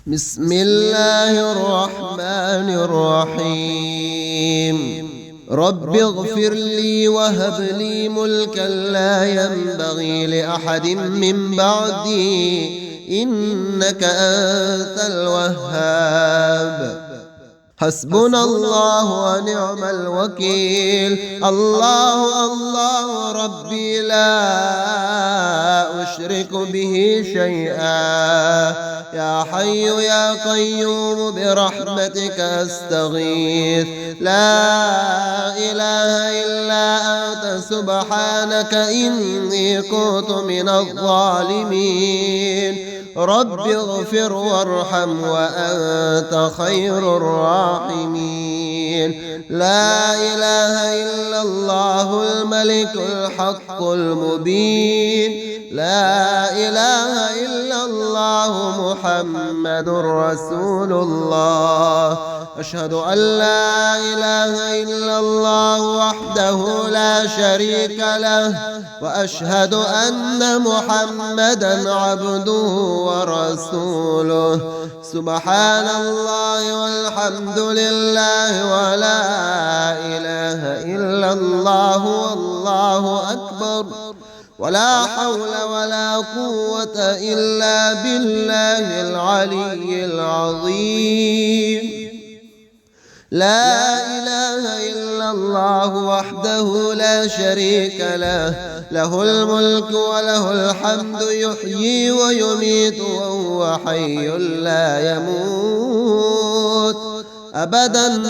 بسم الله الرحمن الرحيم. رب اغفر لي وهب لي ملكا لا ينبغي لأحد من بعدي إنك أنت الوهاب. حسبنا الله ونعم الوكيل. الله الله ربي لا أشرك به شيئا. يا حي يا قيوم برحمتك أستغيث. لا إله إلا أنت سبحانك إني كنت من الظالمين. رب اغفر وارحم وأنت خير الراحمين. لا إله إلا الله الملك الحق المبين. لا إله إلا الله محمد رسول الله. أشهد أن لا إله إلا الله وحده لا شريك له وأشهد أن محمدا عبده ورسوله. سبحان الله والحمد لله ولا إله إلا الله والله أكبر ولا حول ولا قوة إلا بالله العلي العظيم. لا إله إلا الله وحده لا شريك له له الملك وله الحمد يحيي ويميت وهو حي لا يموت أبدا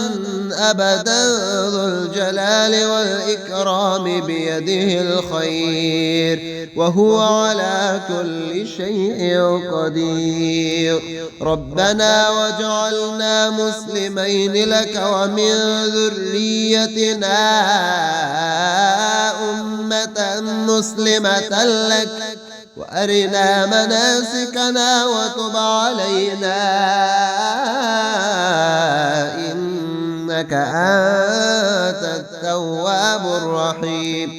أبدا ذو الجلال والإكرام بيده الخير وهو على كل شيء قدير. ربنا واجعلنا مسلمين لك ومن ذريتنا أمة مسلمة لك وأرنا مناسكنا وتب علينا إنك أنت التواب الرحيم.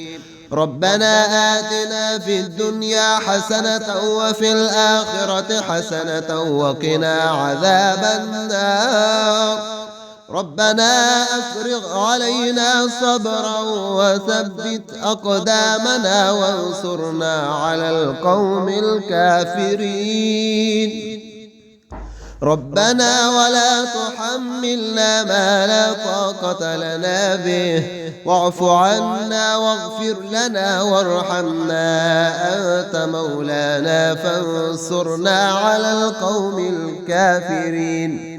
ربنا آتنا في الدنيا حسنة وفي الآخرة حسنة وقنا عذاب النار. ربنا أفرغ علينا صبرا وثبت أقدامنا وانصرنا على القوم الكافرين. ربنا ولا تحملنا ما لا طاقة لنا به واعف عنا واغفر لنا وارحمنا أنت مولانا فانصرنا على القوم الكافرين.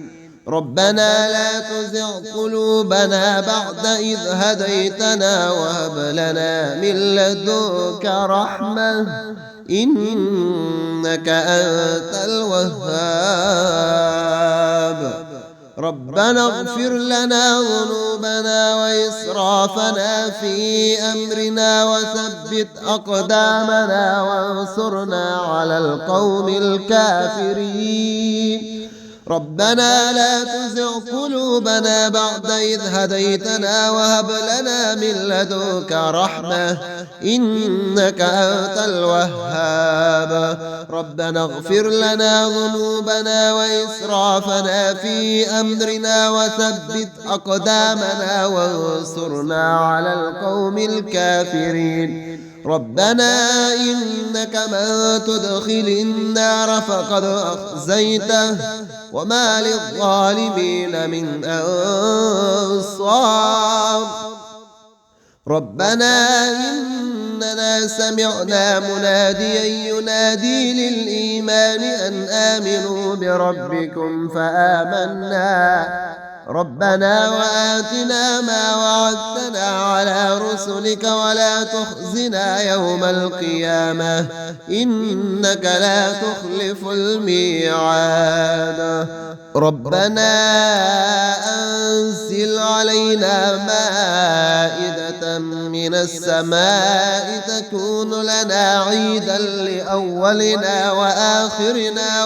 ربنا لا تزغ قلوبنا بعد إذ هديتنا وهب لنا من لدنك رحمة إنك أنت الوهاب. ربنا اغفر لنا ذنوبنا وإسرافنا في أمرنا وثبت أقدامنا وانصرنا على القوم الكافرين. ربنا لا تزغ قلوبنا بعد إذ هديتنا وهب لنا من لدنك رحمة إنك أنت الوهاب. ربنا اغفر لنا ذنوبنا وإسرافنا في أمرنا وثبت أقدامنا وانصرنا على القوم الكافرين. ربنا إنك من تدخل النار فقد أخزيته وما للظالمين من أنصار. ربنا إننا سمعنا مناديا ينادي للإيمان أن آمنوا بربكم فآمنا. ربنا وآتنا ما وعدتنا على رسلك ولا تخزنا يوم القيامة إنك لا تخلف الميعاد. ربنا أنزل علينا مائدة من السماء تكون لنا عيدا لأولنا وآخرنا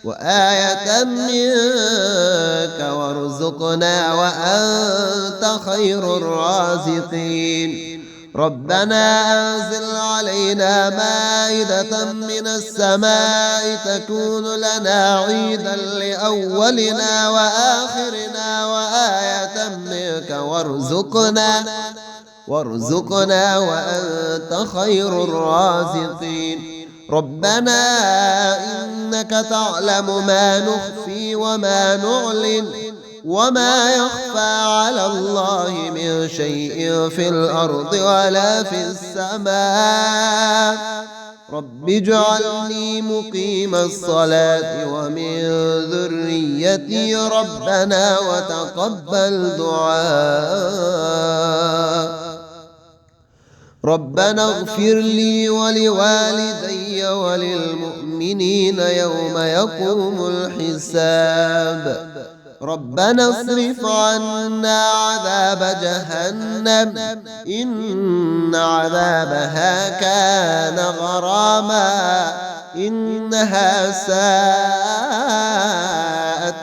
وآية منك وارزقنا وأنت خير الرازقين. ربنا أنزل علينا مائدة من السماء تكون لنا عيدا لأولنا وآخرنا وآية منك وارزقنا وأنت خير الرازقين. ربنا إنك تعلم ما نخفي وما نعلن وما يخفى على الله من شيء في الأرض ولا في السماء. رب اجعلني مقيم الصلاة ومن ذريتي ربنا وتقبل دعاء. ربنا اغفر لي ولوالدي وللمؤمنين يوم يقوم الحساب. ربنا اصرف عنا عذاب جهنم إن عذابها كان غراما إنها ساءت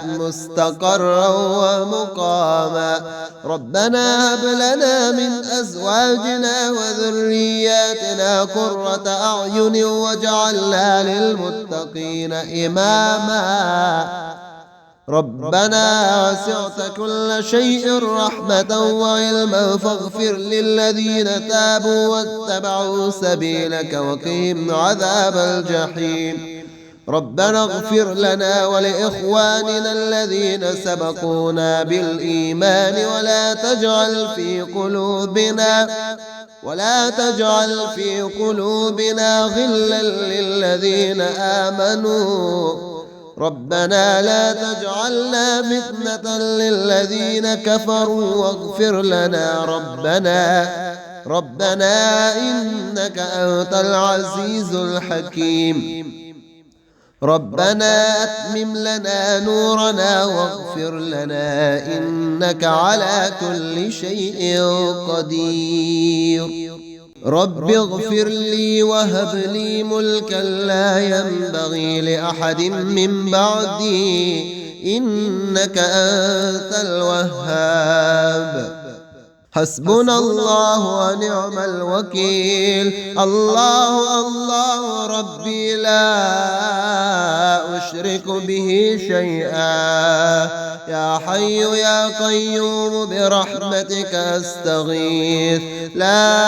مستقرا ومقاما. ربنا هب لنا من أزواجنا وذرياتنا قرة أعين واجعلنا للمتقين إماما. ربنا وسعت كل شيء رحمة وعلما فاغفر للذين تابوا واتبعوا سبيلك وقهم عذاب الجحيم. ربنا اغفر لنا ولإخواننا الذين سبقونا بالإيمان ولا تجعل في قلوبنا غلا للذين آمنوا. ربنا لا تجعلنا فتنة للذين كفروا واغفر لنا ربنا إنك أنت العزيز الحكيم. ربنا أتمم لنا نورنا واغفر لنا إنك على كل شيء قدير. رب اغفر لي وهب لي ملكا لا ينبغي لأحد من بعدي إنك أنت الوهاب. حسبنا الله ونعم الوكيل. الله ربي لا أشرك به شيئا. يا حي يا قيوم برحمتك أستغيث. لا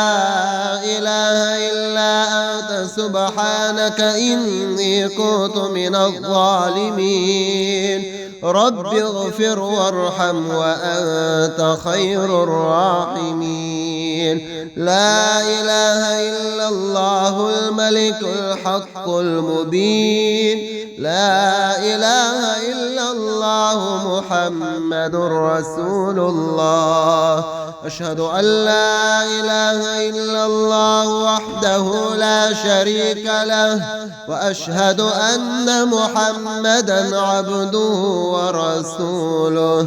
إله إلا أنت سبحانك إني كنت من الظالمين. رب اغفر وارحم وأنت خير الراحمين. لا إله إلا الله الملك الحق المبين. لا إله إلا الله محمد رسول الله. أشهد أن لا إله إلا الله وحده لا شريك له وأشهد أن محمدا عبده ورسوله.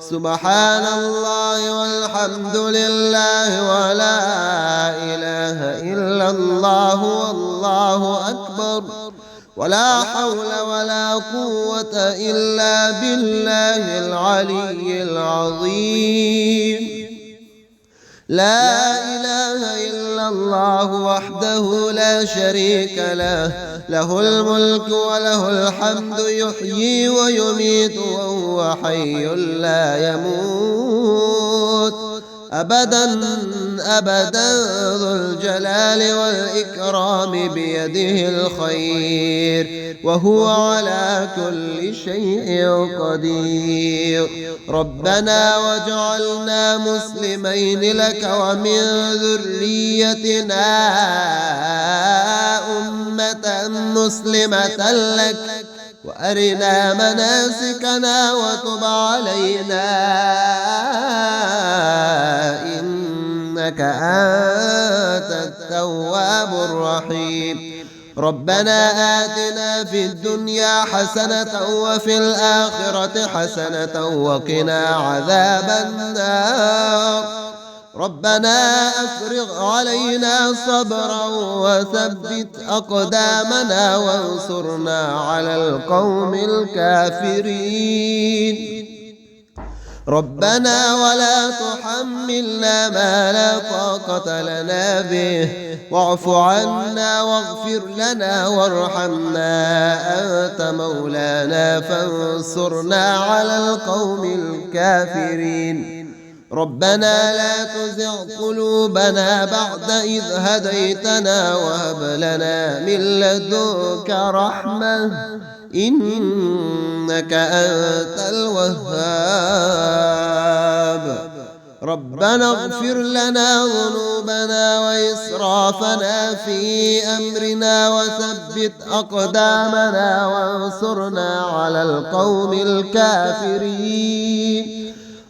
سبحان الله والحمد لله ولا إله إلا الله والله أكبر ولا حول ولا قوة إلا بالله العلي العظيم. لا إله إلا الله وحده لا شريك له له الملك وله الحمد يحيي ويميت وهو حي لا يموت أبدا ذو الجلال والإكرام بيده الخير وهو على كل شيء قدير. ربنا واجعلنا مسلمين لك ومن ذريتنا أمة مسلمة لك وأرنا مناسكنا وتب علينا إنك أنت التواب الرحيم. ربنا آتنا في الدنيا حسنة وفي الآخرة حسنة وقنا عذاب النار. ربنا أفرغ علينا صبرا وثبت أقدامنا وانصرنا على القوم الكافرين. ربنا ولا تحملنا ما لا طاقة لنا به واعف عنا واغفر لنا وارحمنا أنت مولانا فانصرنا على القوم الكافرين ربنا لا تزغ قلوبنا بعد إذ هديتنا وهب لنا من لدنك رحمة إنك أنت الوهاب ربنا اغفر لنا ذنوبنا وإسرافنا في أمرنا وثبت أقدامنا وانصرنا على القوم الكافرين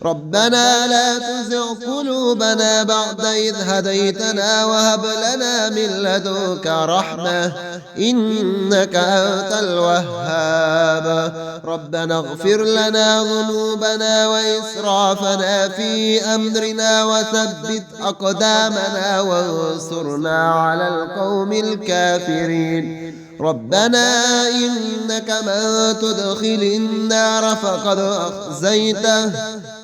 ربنا لا تزغ قلوبنا بعد إذ هديتنا وهب لنا من لدنك رحمة إنك أنت الوهاب ربنا اغفر لنا ذنوبنا وإسرافنا في أمرنا وثبت أقدامنا وانصرنا على القوم الكافرين ربنا إنك من تدخل النار فقد أخزيته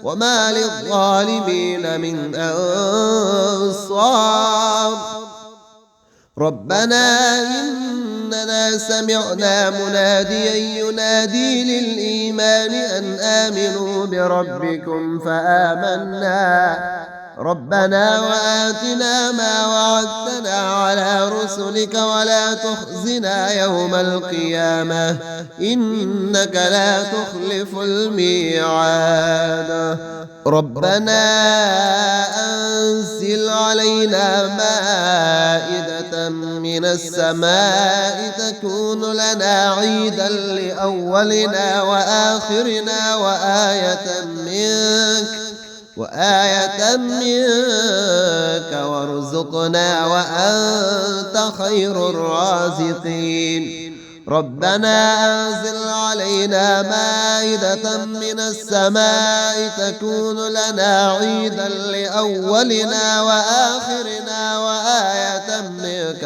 وما للظالمين من أنصار ربنا إننا سمعنا مناديا ينادي للإيمان أن آمنوا بربكم فآمنا ربنا وآتنا ما وعدتنا على رسلك ولا تخزنا يوم القيامة إنك لا تخلف الميعاد ربنا أنزل علينا مائدة من السماء تكون لنا عيدا لأولنا وآخرنا وآية منك وارزقنا وأنت خير الرازقين ربنا أنزل علينا مائدة من السماء تكون لنا عيدا لأولنا وآخرنا وآية منك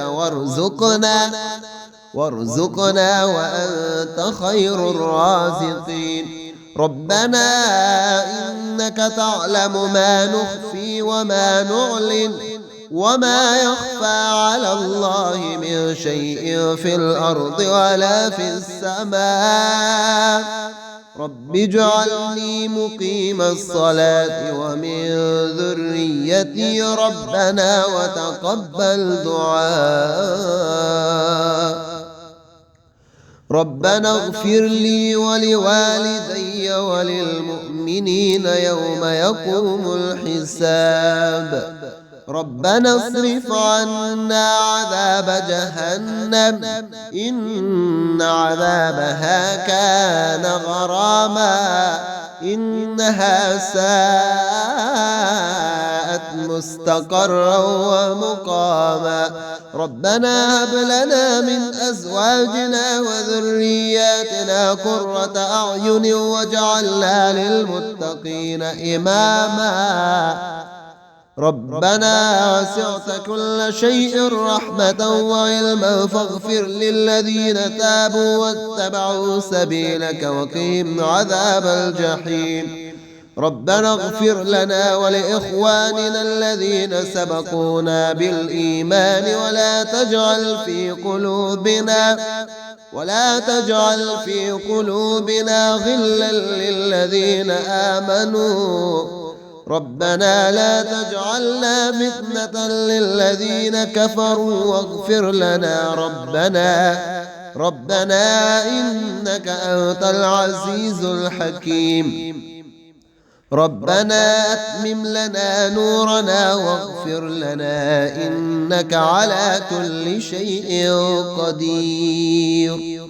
وارزقنا وأنت خير الرازقين ربنا إنك تعلم ما نخفي وما نعلن وما يخفى على الله من شيء في الأرض ولا في السماء رب اجعلني مقيم الصلاة ومن ذريتي ربنا وتقبل دعاء ربنا اغفر لي ولوالدي وللمؤمنين يوم يقوم الحساب ربنا اصرف عنا عذاب جهنم إن عذابها كان غراما إنها ساءت مستقرا ومقاما ربنا هب لنا من أزواجنا وذرياتنا قرة أعين واجعلنا للمتقين إماما ربنا وسعت كل شيء رحمة وعلما فاغفر للذين تابوا واتبعوا سبيلك وقهم عذاب الجحيم ربنا اغفر لنا ولإخواننا الذين سبقونا بالإيمان ولا تجعل في قلوبنا غلا للذين آمنوا ربنا لا تجعلنا فتنة للذين كفروا واغفر لنا ربنا إنك أنت العزيز الحكيم ربنا أتمم لنا نورنا واغفر لنا إنك على كل شيء قدير